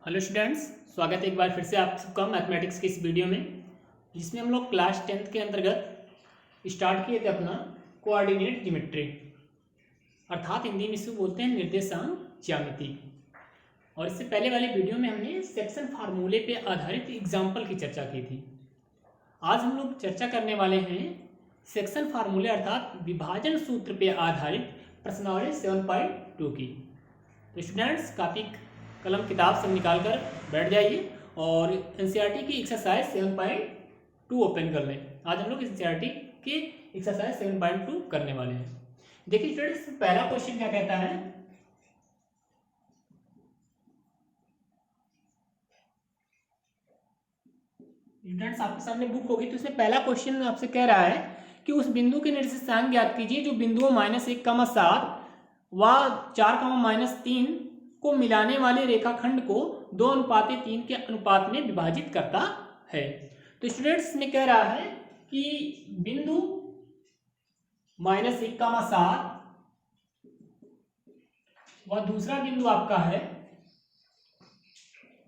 Hello students, स्वागत है एक बार फिर से आप सबका मैथमेटिक्स की इस वीडियो में, जिसमें हम लोग क्लास 10th के अंतर्गत स्टार्ट किए थे अपना कोऑर्डिनेट ज्योमेट्री, अर्थात हिंदी में इसको बोलते हैं निर्देशांक ज्यामिति। और इससे पहले वाले वीडियो में हमने सेक्शन फार्मूले पे आधारित एग्जाम्पल की चर्चा की थी। आज हम लोग चर्चा करने वाले हैं सेक्शन फार्मूले अर्थात विभाजन सूत्र पे आधारित प्रश्नावली 7.2 की। तो स्टूडेंट्स काफ़ी कलम किताब सब निकाल कर बैठ जाइए और एनसीईआरटी की एक्सरसाइज 7.2 ओपन कर लें। आज हम लोग एनसीईआरटी की एक्सरसाइज 7.2 करने वाले हैं। देखिए स्टूडेंट्स, पहला क्वेश्चन क्या कहता है, स्टूडेंट्स आपके सामने बुक होगी तो इसमें पहला क्वेश्चन आपसे कह रहा है कि उस बिंदु के निर्देशांक ज्ञात कीजिए जो बिंदुओं -1,7 व 4,-3 को मिलाने वाले रेखाखंड को 2:3 के अनुपात में विभाजित करता है। तो स्टूडेंट्स में कह रहा है कि बिंदु -1,7 व दूसरा बिंदु आपका है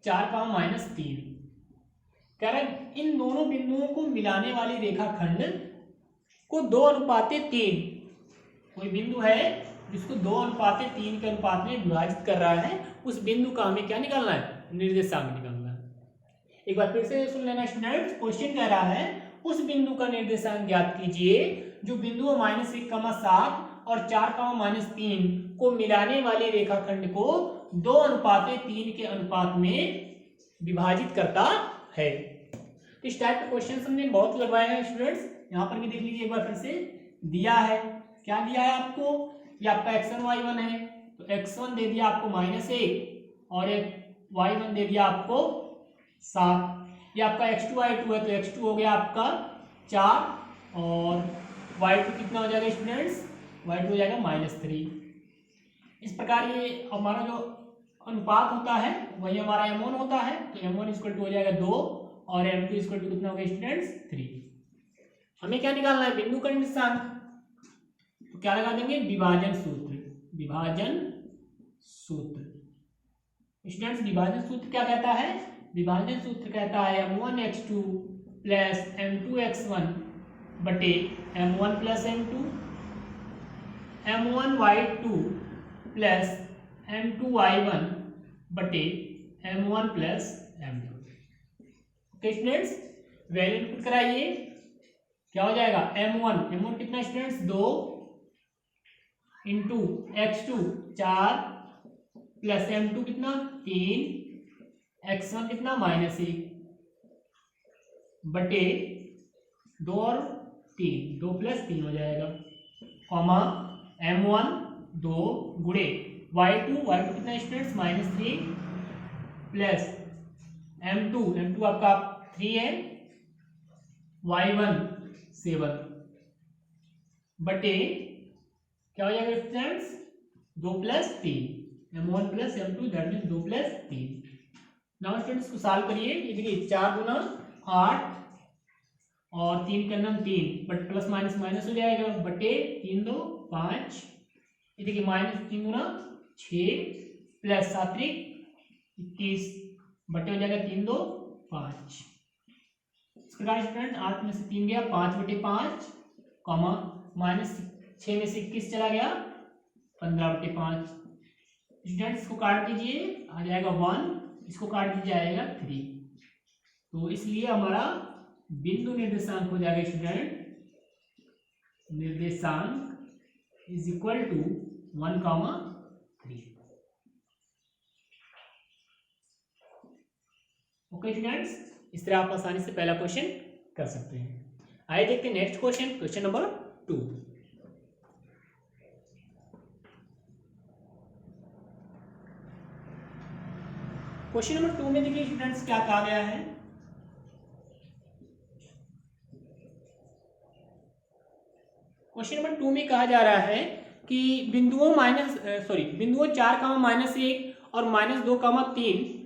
4,-3, कह रहा है इन दोनों बिंदुओं को मिलाने वाली रेखाखंड को 2:3, कोई बिंदु है जिसको 2:3 के अनुपात में विभाजित कर रहा है, उस बिंदु का हमें क्या निकालना है, निर्देशांक निकालना है। एक बार फिर से सुन लेना स्टूडेंट्स, क्वेश्चन कह रहा है उस बिंदु का निर्देशांक ज्ञात कीजिए जो बिंदुओं -1,7 और 4,-3 को मिलाने वाले रेखाखंड को 2:3 के अनुपात में विभाजित करता है। तो इस टाइप के क्वेश्चन हमने बहुत लगवाए हैं स्टूडेंट्स। यहाँ पर भी देख लीजिए एक बार फिर से दिया है, क्या दिया है आपको, ये आपका x1 y1 है, तो x1 दे दिया आपको -1 और एक y1 दे दिया आपको 7। ये आपका x2 y2 है, तो x2 हो गया आपका 4 और y2 कितना हो जाएगा स्टूडेंट्स, y2 हो जाएगा -3। इस प्रकार ये हमारा जो अनुपात होता है वही हमारा m1 होता है, तो m1 = हो जाएगा 2 और m2 = कितना हो गया स्टूडेंट्स 3। हमें क्या निकालना है, बिंदु का निर्देशांक, तो क्या लगा देंगे, विभाजन सूत्र। विभाजन सूत्र स्टूडेंट्स, विभाजन सूत्र क्या कहता है, विभाजन सूत्र कहता है m1x2 + m2x1 बटे m1 + m2, m1y2 + m2y1 बटे m1 + m2। Okay students, value input कराइए, क्या हो जाएगा, m1 कितना students 2 into x2 4 plus m2 कितना 3, x1 कितना -1 बटे 2 और 3, 2 + 3 हो जाएगा, कॉमा m1 2 गुणे y2 कितना स्टूडेंट्स -3 प्लस m2 आपका 3 है, y1 7 बटे क्या हो जाएगा students 2 + 3, m1 + m2 that mean 2 + 3। Now students को सॉल्व करिए। ये देखिए 4 × 8 और 3 के अंदर 3 बट प्लस माइनस माइनस हो जाएगा बटे 3 2 5। ये देखिए -3 × 6 प्लस 7 3 21 बटे हो जाएगा 3 2 5। इस प्रकार स्टूडेंट 8 में से 3 गया 5 बटे 5, कॉमा -6 में से 21 चला गया 15 बटे 5। स्टूडेंट्स को काट दीजिए, आ जाएगा 1, इसको काट दीजिए आएगा 3। तो इसलिए हमारा बिंदु निर्देशांक हो जाएगा स्टूडेंट, निर्देशांक = 1,3। ओके स्टूडेंट्स, इस तरह आप आसानी से पहला क्वेश्चन कर सकते हैं। आइए देखते हैं next question, question number 2। Question number 2 में देखिए स्टूडेंट्स क्या कहा गया है, क्वेश्चन नंबर 2 में कहा जा रहा है कि बिंदुओं 4,-1 और -2,3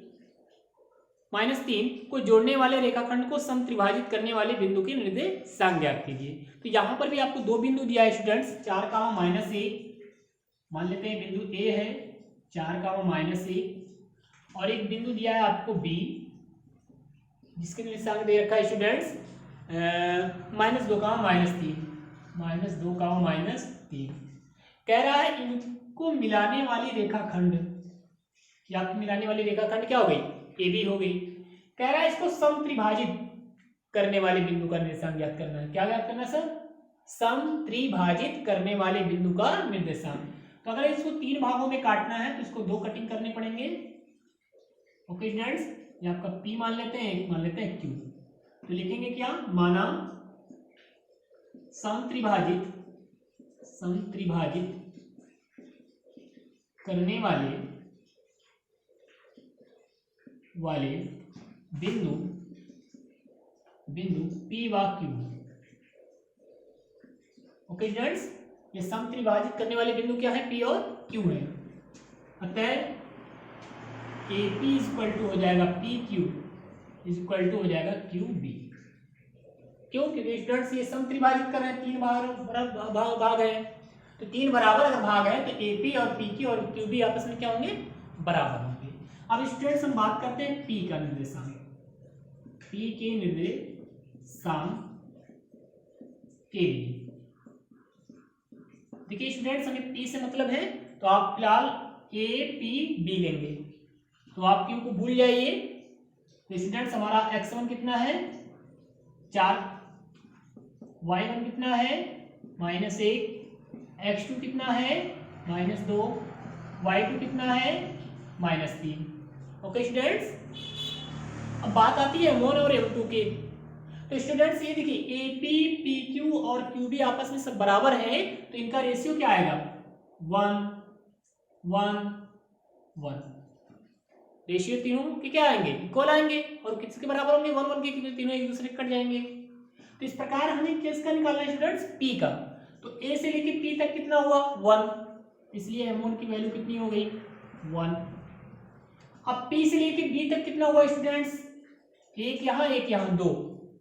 को जोड़ने वाले रेखाखंड को समत्रिभाजित करने वाले बिंदु के निर्देशांक ज्ञात कीजिए। तो यहाँ पर भी आपको दो बिंदु दिया है स्टूडेंट्स, 4,-1 मान लेते हैं बिंदु ए है 4,-1 और एक बिंदु दिया है आपको बी, जिसके निर्देशांक दे रखा है स्टूडेंट्स -2, -3, -2, कह रहा है इनको मिलाने वाली रेखाखंड, या मिलाने वाली रेखाखंड क्या हो गई, ए बी हो गई। कह रहा है इसको समत्रिभाजित करने वाले बिंदु का निर्देशांक ज्ञात करना है। क्या ज्ञात करना है सर, समत्रिभाजित करने वाले बिंदु का निर्देशांक। तो अगर इसको 3 भागों में काटना है तो इसको 2 कटिंग करने पड़ेंगे। ओके स्टूडेंट्स, ये आपका P मान लेते हैं, एक मान लेते हैं Q। तो लिखेंगे क्या, माना समत्रिभाजित करने वाले बिंदु P व Q। ओके स्टूडेंट्स, ये समत्रिभाजित करने वाले बिंदु क्या है, P और Q है। अतः AP इक्वल टू हो जाएगा PQ इक्वल टू हो जाएगा QB। क्यों, क्योंकि स्टूडेंट्स ये समत्रिभाजित कर रहे हैं, 3 भाग है, तो 3 बराबर अगर भाग है तो AP और PQ और QB आपस में क्या होंगे, बराबर होंगे। अब स्टूडेंट्स हम बात करते हैं P का निर्देशांक, P के निर्देशांक के लिए। देखिए स्टूडेंट्स, हमें P से मतलब है, तो आप फिलहाल APB लेंगे, तो आप Q को भूल जाइए। तो स्टूडेंट्स हमारा x1 कितना है, 4, y1 कितना है, -1, x2 कितना है, -2, y2 कितना है, -3। ओके स्टूडेंट्स, अब बात आती है M1 और M2 के। तो स्टूडेंट्स ये देखिए AP, PQ और QB आपस में सब बराबर है, तो इनका रेशियो क्या आएगा, 1 1 1। रेशियो तीनों के क्या आएंगे, इक्वल आएंगे, और किसके बराबर होंगे, 1 1 के, क्योंकि तीनों एक दूसरे के कट जाएंगे। तो इस प्रकार हमें किसका निकालना है स्टूडेंट्स, P का। तो A से लेके P तक कितना हुआ, 1, इसलिए M1 की वैल्यू कितनी हो गई, 1। अब P से लेके B तक कितना हुआ स्टूडेंट्स, एक यहाँ 2,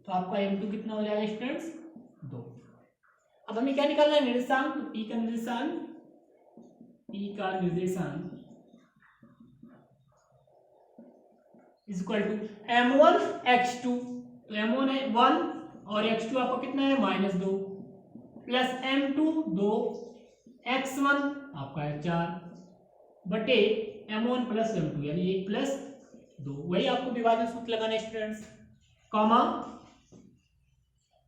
तो आपका M2 कितना हो जाएगा स्टूडेंट्स, 2। अब हमें क्या निकालना है, निर्देशांक। तो P का निर्देशांक इक्वल टू M1 x2, तो M1 है 1 और x2 आपका कितना है, -2, प्लस M2 2, x1 आपका है 4 बटे M1 प्लस M2, यानी 1 प्लस 2। वही आपको विभाजन सूत्र लगाना है स्टूडेंट्स, कॉमा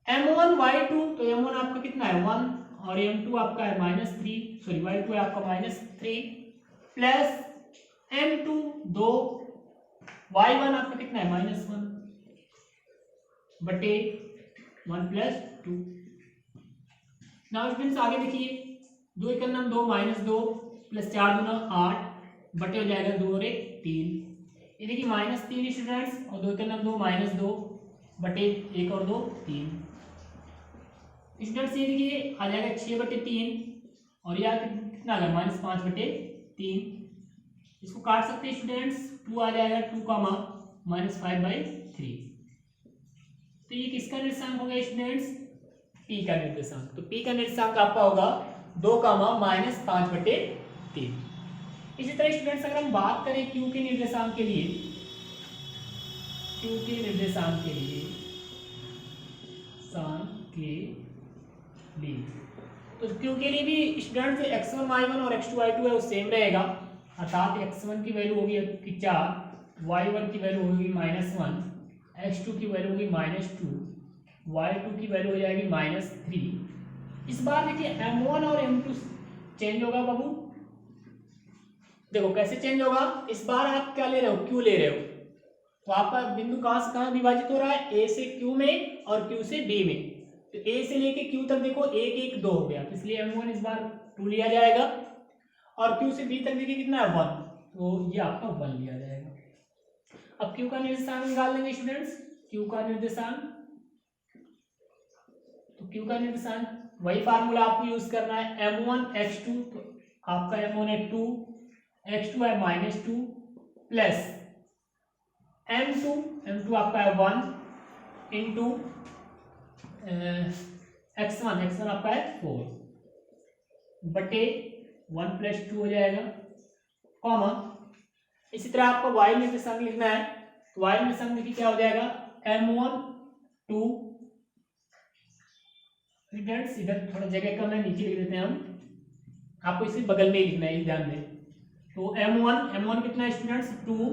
M1 y2, तो M1 आपका कितना है 1 और M2 आपका है -3, सॉरी y2 है आपका -3, प्लस M2 2, y1 आपका कितना है -1 बटे 1 प्लस 2। नाउ स्टूडेंट्स आगे देखिए, 2 1 2 -2 प्लस 4 दूना 8 बटे हो जाएगा 2 और 1 3। ये देखिए -3 स्टूडेंट्स, और 2 1 2 -2 बटे 1 और 2 3। स्टूडेंट्स ये देखिए आ जाएगा 6 बटे 3, और यह कितना आ गया -5 बटे 3। इसको काट सकते हैं स्टूडेंट्स, 2 आ जाएगा 2 -5/3। तो ये किसका निर्देशांक हो गया स्टूडेंट्स, P का निर्देशांक। तो P का निर्देशांक आपका होगा 2 -5/3। इसी तरह स्टूडेंट्स अगर हम बात करें Q के निर्देशांक के लिए, तो Q के लिए भी स्टूडेंट्स x1 y1 और x2 y2 है वो सेम रहेगा, अर्थात x1 की वैल्यू होगी आपकी 4, y1 की वैल्यू होगी -1, x2 की वैल्यू होगी -2, y2 की वैल्यू हो जाएगी -3। इस बार देखिए M1 और M2 चेंज होगा बाबू, देखो कैसे चेंज होगा। इस बार आप क्या ले रहे हो, Q ले रहे हो, तो आपका बिंदु कहां से कहां विभाजित हो रहा है, A से Q में और Q से B में। तो A से लेके Q तक देखो 1 1 2 हो गया, तो इसलिए M1 इस बार 2 लिया जाएगा, और Q से B तक देखिए कितना है 1, तो ये आपका 1 लिया जाएगा। अब Q का निर्देशांक निकाल लेंगे स्टूडेंट्स, Q का निर्देशांक। तो Q का निर्देशांक वही फार्मूला आपको यूज करना है, M1 x2, तो आपका M1 है 2, x2 है -2, प्लस M2 आपका है 1 इंटू x1 आपका है 4 बटे 1 + 2 हो जाएगा, कॉमा इसी तरह आपको y निर्देशांक लिखना है, तो y निर्देशांक देखिए क्या हो जाएगा, m1 2, स्टूडेंट्स इधर थोड़ा जगह कम है, नीचे लिख देते हैं हम, आपको इसे बगल में ही लिखना है, ध्यान दें। तो m1 कितना है स्टूडेंट्स, 2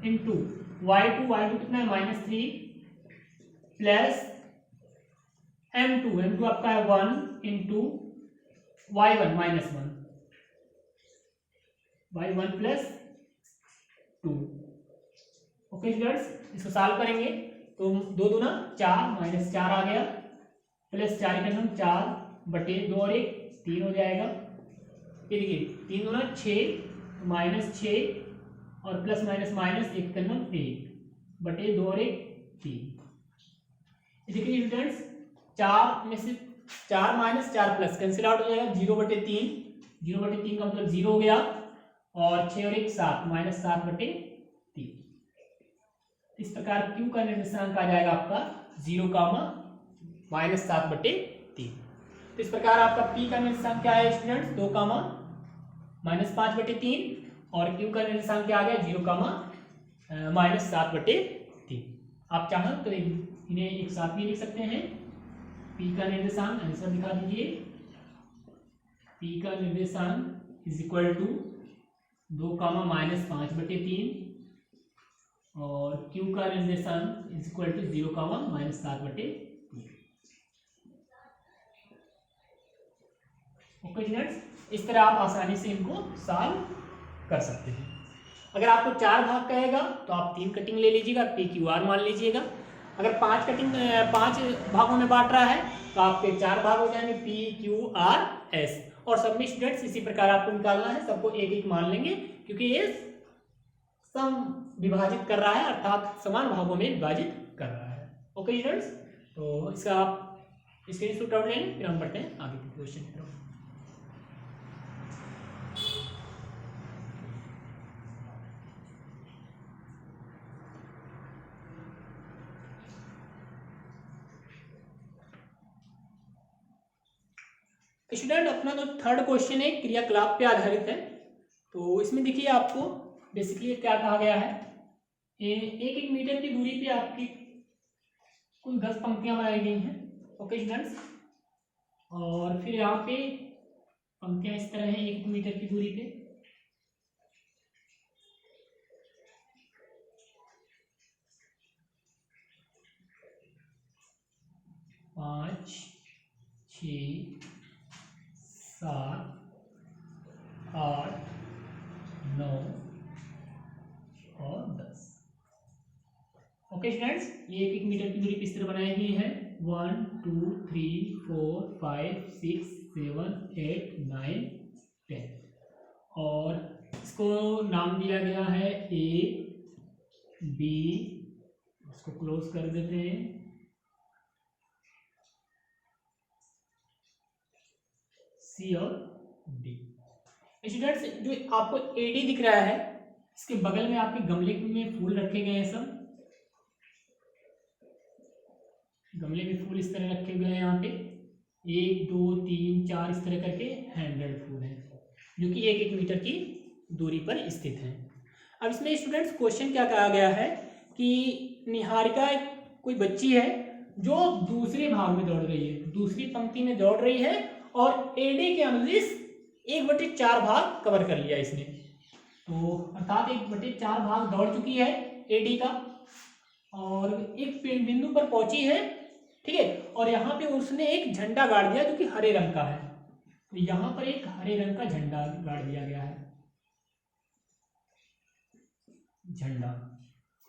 इंटू y2 कितना है -3 प्लस m2 आपका है 1 into y1 -1 y1 plus 2। Okay students, इसको सॉल्व करेंगे तो 2 दूना 4 -4 आ गया, प्लस 4 का हम 4 बटे 2 और 1 3 हो जाएगा। फिर देखिए 3 दूना 6 -6 और प्लस माइनस 1 का 1 बटे 2 और 1 3। देखिए स्टूडेंट्स 4 में से 4 -4 प्लस कैंसिल आउट हो जाएगा, 0/3 0/3 का मतलब 0 हो गया, और 6 और 1 7 -7/3। इस प्रकार Q का निर्देशांक आ जाएगा आपका 0, -7/3। तो इस प्रकार आपका P का निर्देशांक क्या है स्टूडेंट्स, 2, -5/3, और Q का निर्देशांक क्या आ गया 0, -7/3। आप चाहें तो इन्हें एक साथ भी लिख सकते हैं। P का निर्देशांक आंसर दिखा दीजिए, P का निर्देशांक इज इक्वल टू 2, -5/3, और Q का निर्देशांक is equal to 0, -7/3। Okay students, इस तरह आप आसानी से इनको सॉल्व कर सकते हैं। अगर आपको 4 भाग कहेगा तो आप 3 कटिंग ले लीजिएगा, PQR मान लीजिएगा। अगर 5 भागों में बांट रहा है तो आपके 4 भाग हो जाएंगे, PQRS। और सब में स्टूडेंट्स इसी प्रकार आपको निकालना है, सबको एक एक मान लेंगे क्योंकि ये सम विभाजित कर रहा है, अर्थात समान भागों में विभाजित कर रहा है। ओके स्टूडेंट्स, तो इसका आप स्क्रीनशॉट आउट लेंगे, फिर हम बढ़ते हैं आगे के क्वेश्चन की तरफ। स्टूडेंट अपना जो थर्ड क्वेश्चन है क्रियाकलाप पे आधारित है। तो इसमें देखिए आपको बेसिकली क्या कहा गया है, 1 मीटर की दूरी पे आपकी कुल 10 पंक्तियां बनाई गई हैं। ओके स्टूडेंट्स, और फिर यहाँ पे पंक्तियां इस तरह हैं 1 मीटर की दूरी पे। पाँच, 6, 7, 8, 9 और 10। ओके स्टूडेंट्स, ये 1 मीटर की दूरी किस तरह बनाई गई है, 1 2 3 4 5 6 7 8 9 10, और इसको नाम दिया गया है A B, इसको क्लोज कर देते हैं, C और D। स्टूडेंट्स जो आपको AD दिख रहा है, इसके बगल में आपके गमले में फूल रखे गए हैं, सब गमले में फूल इस तरह रखे गए हैं, यहाँ पे 1 2 3 4 इस तरह करके 100 फूल हैं, जो कि 1 मीटर की दूरी पर स्थित हैं। अब इसमें स्टूडेंट्स क्वेश्चन क्या कहा गया है कि निहारिका कोई बच्ची है जो दूसरे भाग में दौड़ रही है, दूसरी पंक्ति में दौड़ रही है, और एडी के अनुदिश 1/4 भाग कवर कर लिया इसने। तो अर्थात 1/4 भाग दौड़ चुकी है एडी का, और एक बिंदु पर पहुंची है, ठीक है, और यहाँ पे उसने एक झंडा गाड़ दिया जो कि हरे रंग का है। तो यहाँ पर एक हरे रंग का झंडा गाड़ दिया गया है, झंडा,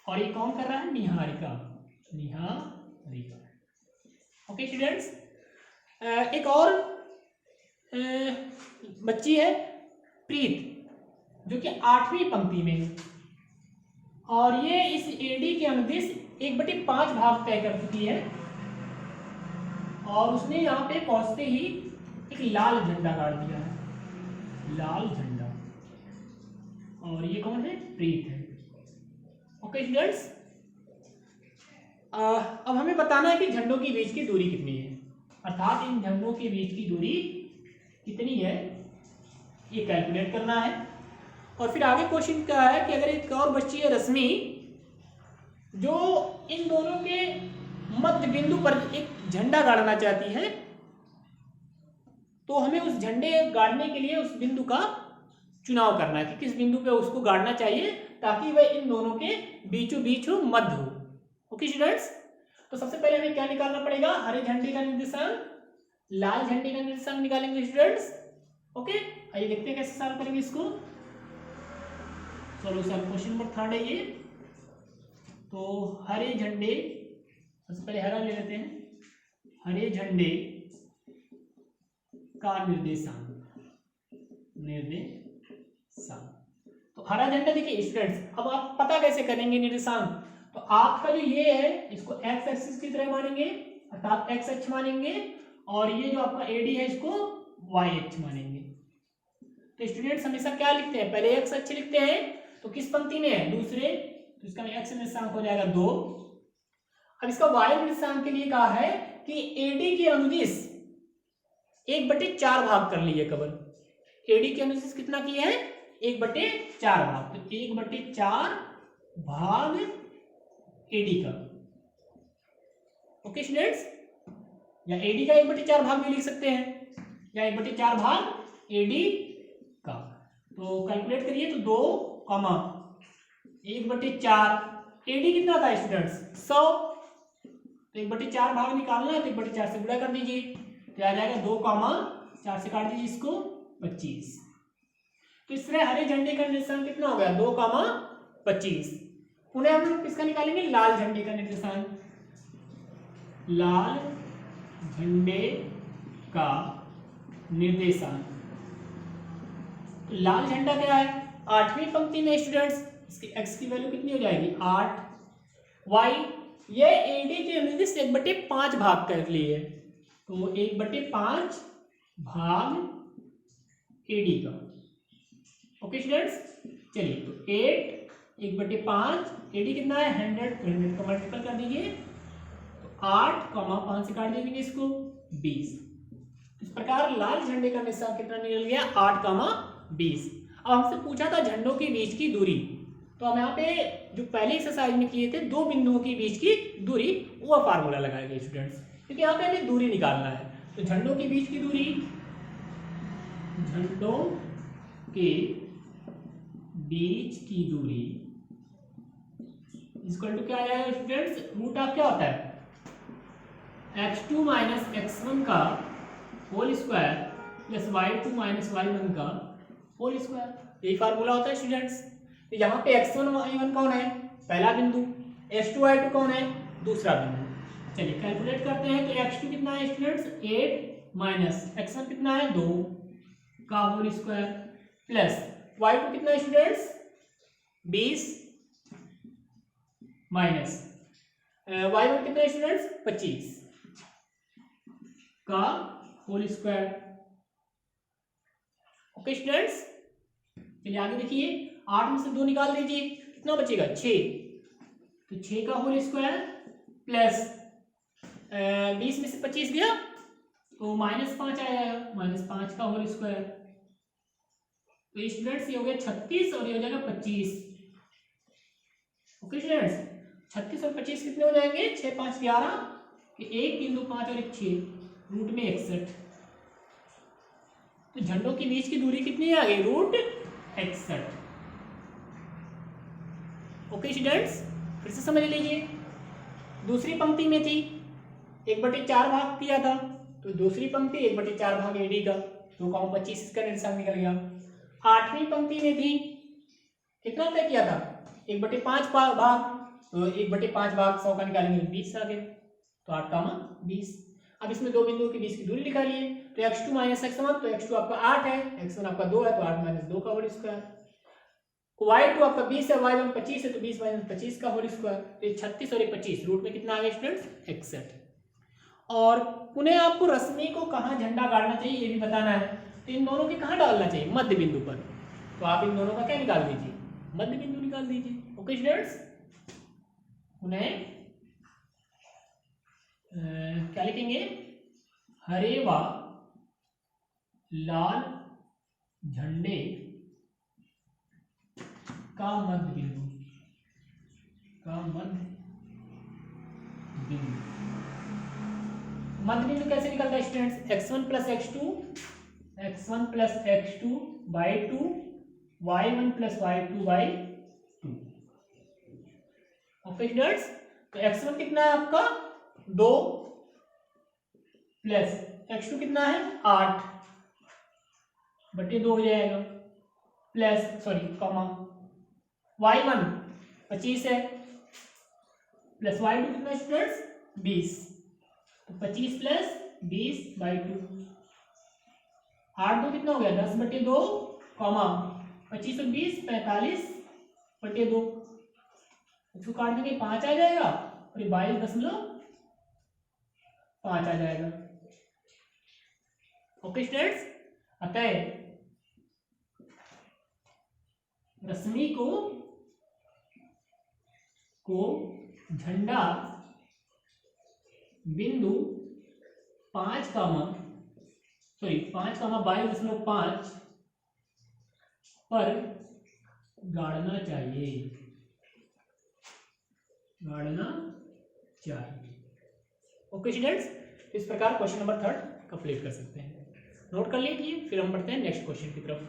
और ये कौन कर रहा है, निहारिका, निहारिका। ओके स्टूडेंट्स, एक और बच्ची है प्रीत, जो कि 8वीं पंक्ति में है, और ये इस एडी के अनुदिश 1/5 भाग तय कर चुकी है, और उसने यहाँ पे पहुंचते ही एक लाल झंडा गाड़ दिया है, लाल झंडा, और ये कौन है, प्रीत है। ओके स्टूडेंट्स, अब हमें बताना है कि झंडों के बीच की दूरी कितनी है, अर्थात इन झंडों के बीच की दूरी कितनी है ये कैलकुलेट करना है। और फिर आगे क्वेश्चन क्या है कि अगर एक और बच्ची है रश्मि जो इन दोनों के मध्य बिंदु पर एक झंडा गाड़ना चाहती है, तो हमें उस झंडे गाड़ने के लिए उस बिंदु का चुनाव करना है कि किस बिंदु पे उसको गाड़ना चाहिए ताकि वह इन दोनों के बीचों बीच हो, मध्य हो। ओके स्टूडेंट्स, तो सबसे पहले हमें क्या निकालना पड़ेगा, हरे झंडे का निर्देशांक, लाल झंडे का निर्देशांक निकालेंगे स्टूडेंट्स। ओके, आइए देखते हैं कैसे सॉल्व करेंगे इसको। सॉल्यूशन क्वेश्चन नंबर 3 है ये। तो हरे झंडे, सबसे पहले हरा ले लेते हैं, हरे झंडे का निर्देशांक, तो हरा झंडा देखिए स्टूडेंट्स, अब आप पता कैसे करेंगे निर्देशांक, तो आपका जो ये है इसको एक्स एक्सिस की तरह मानेंगे अर्थात एक्स अक्ष मानेंगे, और ये जो आपका एडी है इसको वाई अक्ष मानेंगे। तो स्टूडेंट्स हमेशा क्या लिखते हैं, पहले एक्स अक्ष लिखते हैं, तो किस पंक्ति में है, दूसरे, तो इसका एक्स निर्देशांक हो जाएगा 2। अब इसका वाई निर्देशांक के लिए कहा है कि एडी के अनुदिश 1/4 भाग कर लिए केवल, एडी के अनुदिश कितना किया है, 1/4 भाग, तो 1/4 भाग एडी का। ओके स्टूडेंट्स, या एडी का 1/4 भाग भी लिख सकते हैं, या 1/4 भाग एडी का। तो कैलकुलेट करिए, तो 2, 1/4 एडी कितना था स्टूडेंट्स 100, तो 1/4 भाग निकालना है तो 1/4 से गुणा कर दीजिए, तो आ जाएगा 2, 4 से काट दीजिए इसको 25। तो इस तरह हरे झंडे का निर्देशांक कितना हो गया, 2, 25। पुनः हम लोग किसका निकालेंगे, लाल झंडे का निर्देशांक, लाल झंडे का निर्देशांक। तो लाल झंडा क्या है, 8वीं पंक्ति में स्टूडेंट्स, इसकी एक्स की वैल्यू कितनी हो जाएगी 8, वाई ये एडी के अनुदिश 1/5 भाग कर लिए, तो 1/5 भाग एडी का। ओके स्टूडेंट्स, चलिए तो 8 1/5 एडी कितना है 100, तो 100 का मल्टीपल कर दीजिए, तो 8, 5 से काट देंगे इसको 20। इस प्रकार लाल झंडे का निर्देशांक कितना निकल गया 8, 20। अब हमसे पूछा था झंडों के बीच की दूरी, तो हम यहाँ पे जो पहले एक्सरसाइज में किए थे 2 बिंदुओं के बीच की दूरी, वो फार्मूला लगाएंगे स्टूडेंट्स, क्योंकि यहाँ पे हमें दूरी निकालना है। तो झंडों के बीच की दूरी, झंडों के बीच की दूरी इक्वल टू क्या आ जाएगा स्टूडेंट्स, रूट ऑफ क्या होता है x2 - x1 का whole square plus y2 - y1 का होल स्क्वायर, यही फार्मूला होता है स्टूडेंट्स। तो यहाँ पे x1 y1 कौन है, पहला बिंदु, x2 y2 कौन है, दूसरा बिंदु। चलिए कैलकुलेट करते हैं, तो x2 कितना है स्टूडेंट्स 8 माइनस x1 कितना है 2 का होल स्क्वायर प्लस y2 कितना है स्टूडेंट्स 20 माइनस y1 कितना है स्टूडेंट्स 25 का होल स्क्वायर। ओके स्टूडेंट्स, चलिए आगे देखिए, 8 में से 2 निकाल दीजिए, कितना बचेगा 6, तो 6 का होल स्क्वायर प्लस 20 में से 25 गया तो -5 आएगा, -5 का होल स्क्वायर। तो स्टूडेंट्स ये हो गया 36 और ये हो जाएगा 25। ओके स्टूडेंट्स, 36 और 25 कितने हो जाएंगे 6, 5, 11, 1, 3, 2, 5 और 1, 6, रूट में 61। तो झंडों के बीच की दूरी कितनी आ गई रूट 61। ओके स्टूडेंट्स, फिर से समझ लीजिए, दूसरी पंक्ति में थी 1/4 भाग किया था, तो दूसरी पंक्ति 1/4 भाग एडी का, 2,25 इसका निर्देशांक निकल गया। 8वीं पंक्ति में थी कितना तय किया था 1/5 भाग, तो 1/5 भाग 100 का निकालेंगे 20 आ गए, तो 8, 20। अब इसमें 2 बिंदुओं के बीच की दूरी निकालिए, तो x2 - x1, तो x2 आपका 8 है, x1 आपका 2 है, तो 8 - 2 का होल स्क्वायर, y2 आपका 20 है, y1 25 है, तो 20 - 25 का होल स्क्वायर। तो 36 और 25 रूट में कितना आ गया स्टूडेंट्स 61। और पुनः आपको रश्मि को कहाँ झंडा गाड़ना चाहिए ये भी बताना है, तो इन दोनों के कहाँ डालना चाहिए मध्य बिंदु पर, तो आप इन दोनों का क्या निकाल दीजिए मध्य बिंदु निकाल दीजिए। ओके स्टूडेंट्स, पुनः क्या लिखेंगे, हरे व लाल झंडे का मध्य बिंदु, का मध्य बिंदु। मध्य बिंदु कैसे निकलता है students? x1 plus x2, x1 plus x2 by 2, y1 plus y2 by 2। Okay students, तो x1 कितना है आपका 2 प्लस x2 कितना है 8 बटे 2 हो जाएगा, प्लस सॉरी कॉमा y1 25 है प्लस y2 कितना स्टूडेंट्स 20, तो 25 प्लस 20 बाई 2, 8 2 कितना हो गया 10 बटे 2 कॉमा 25 और 20 45 बटे 2, इसको काट देंगे 5 आ जाएगा और ये 22.5 आ जाएगा। ओके स्टूडेंट्स, अतः रश्मि को झंडा बिंदु 5 कामा 22.5 पर गाड़ना चाहिए, ओके स्टूडेंट्स, इस प्रकार क्वेश्चन नंबर 3 कंप्लीट कर सकते हैं। नोट कर लीजिए, फिर हम बढ़ते हैं नेक्स्ट क्वेश्चन की तरफ।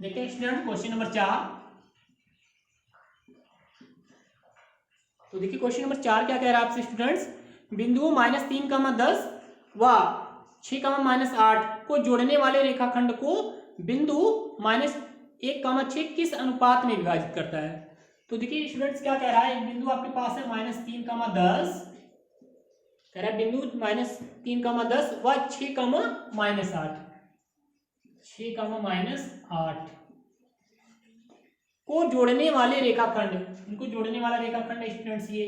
देखते हैं स्टूडेंट क्वेश्चन नंबर 4। तो देखिए क्वेश्चन नंबर 4 क्या कह रहा है आपसे स्टूडेंट्स, बिंदुओं -3, 10 व 6, -8 को जोड़ने वाले रेखाखंड को बिंदु -1, 6 किस अनुपात में विभाजित करता है। तो देखिए स्टूडेंट्स क्या कह रहा है, एक बिंदु आपके पास है -3, 10, कह रहा है बिंदु -3, 10 व 6, -8 को जोड़ने वाले रेखाखंड, इनको जोड़ने वाला रेखाखंड है स्टूडेंट्स ये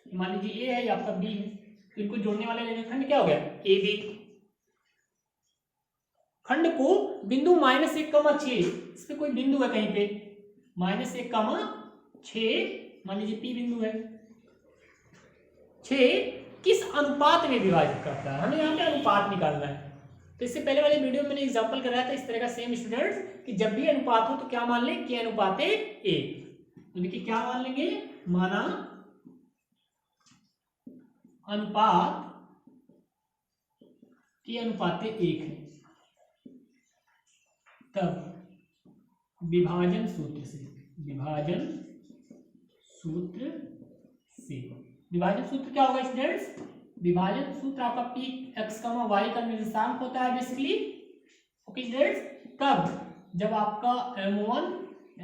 मान लीजिए ए है या आपका बी है, तो इनको जोड़ने वाला रेखाखंड क्या हो गया ए बी। खंड को बिंदु -1, 6, इस पे कोई बिंदु है कहीं पे -1, 6 मान लीजिए पी बिंदु है, 6 किस अनुपात में विभाजित करता है, हमें यहाँ पे अनुपात निकालना है। तो इससे पहले वाले वीडियो में मैंने एग्जांपल कराया था इस तरह का सेम स्टूडेंट्स, कि जब भी अनुपात हो तो क्या मान लें, के अनुपाते 1। तो देखिए क्या मान लेंगे, माना अनुपात के अनुपाते 1 है, तब विभाजन सूत्र से विभाजन सूत्र क्या होगा स्टूडेंट्स, विभाजन सूत्र आपका पी एक्स वाई का निर्देशांक होता है बेसिकली। ओके स्टूडेंट्स, कब जब आपका m1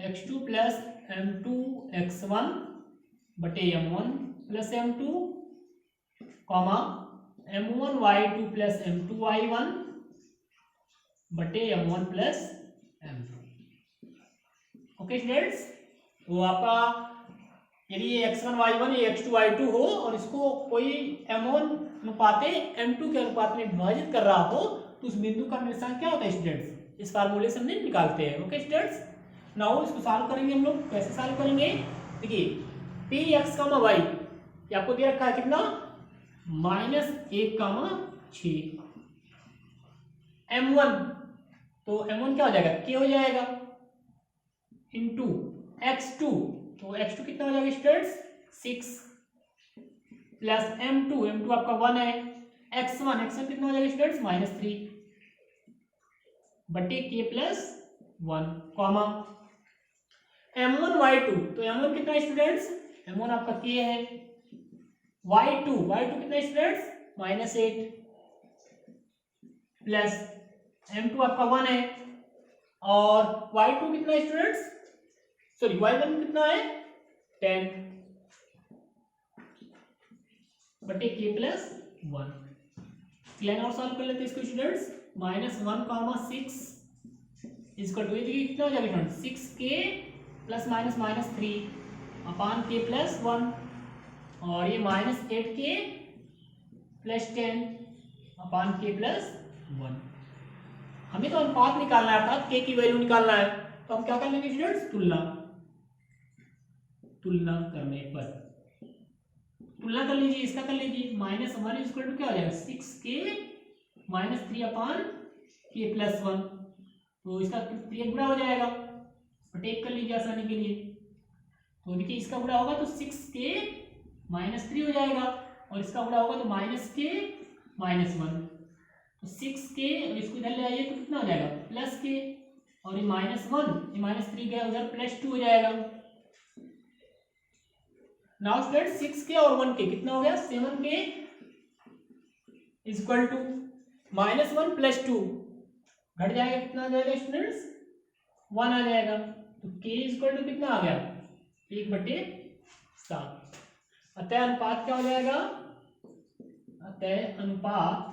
x2 plus m2 x1 बटे m1 plus m2 comma m1 y2 plus m2 y1 बटे m1 plus m2। Okay students, तो आपका यदि ये x1 y1 ये x2 y2 हो और इसको कोई m1 अनुपाते m2 के अनुपात में विभाजित कर रहा हो तो उस बिंदु का निर्देशांक क्या होता है स्टूडेंट्स, इस फार्मूले से हमने निकालते हैं। ओके स्टूडेंट्स, नाउ इसको सॉल्व करेंगे हम लोग। कैसे सॉल्व करेंगे, देखिए पी एक्स वाई ये आपको दे रखा है कितना -1, 6 m1, तो m1 क्या हो जाएगा k हो जाएगा इंटू x2, तो x2 कितना हो जाएगा स्टूडेंट्स 6 प्लस m2 आपका 1 है, x1 कितना हो जाएगा स्टूडेंट्स -3 बटे k plus 1 comma m1 y2, तो m1 कितना है स्टूडेंट्स, m1 आपका k है, y2 कितना है स्टूडेंट्स -8 प्लस m2 आपका 1 है और y2 कितना है स्टूडेंट्स, सॉरी y1 कितना है 10 बटे k प्लस 1। क्लियर और सॉल्व कर लेते हैं इसको स्टूडेंट्स, -1, 6 इसका टू कितना हो जाएगा स्टूडेंट्स 6k प्लस -3 अपान k प्लस 1 और ये -8k प्लस 10 अपान k प्लस 1। हमें तो अनुपात निकालना है, अर्थात k की वैल्यू निकालना है, तो हम क्या कर लेंगे स्टूडेंट्स, तुलना करने पर तुलना कर लीजिए, इसका कर लीजिए, -1 इक्वल टू क्या हो जाएगा 6k माइनस 3 अपान k प्लस 1, तो इसका 3 गुणा हो जाएगा, टेक कर लीजिए आसानी के लिए। तो देखिए इसका गुणा होगा तो 6k माइनस 3 हो जाएगा, और इसका गुणा होगा तो -k माइनस 1, तो 6k, इसको इधर ले आइए तो कितना हो जाएगा प्लस k, और ये -1 ये -3 गया उधर +2 हो जाएगा। नाउ स्टूडेंट 6k और 1k कितना हो गया 7k इक्वल टू -1 + 2 घट जाएगा, कितना आ जाएगा स्टूडेंट्स 1 आ जाएगा, तो k इक्वल टू कितना आ गया 1/7। अतः अनुपात क्या हो जाएगा, अतः अनुपात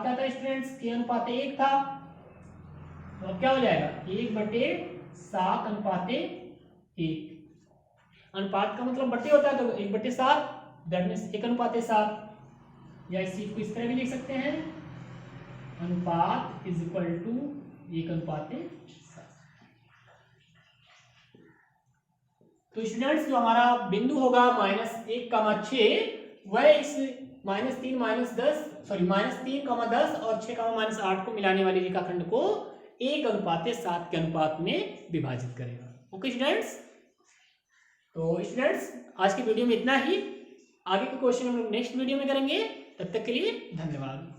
क्या था स्टूडेंट्स, k अनुपात 1 था, तो अब क्या हो जाएगा 1/7 अनुपात 1। अनुपात का मतलब बट्टे होता है, तो 1/7 दैट मीन्स 1/7, या इस चीज को इस तरह भी लिख सकते हैं, अनुपात इज इक्वल टू 1/7। तो स्टूडेंट्स जो हमारा बिंदु होगा -1,6 वह इस -3, -10 और 6, -8 को मिलाने वाली रेखाखंड को 1/7 के अनुपात में विभाजित करेगा। ओके स्टूडेंट्स, तो स्टूडेंट्स आज की वीडियो में इतना ही, आगे के क्वेश्चन हम लोग नेक्स्ट वीडियो में करेंगे, तब तक के लिए धन्यवाद।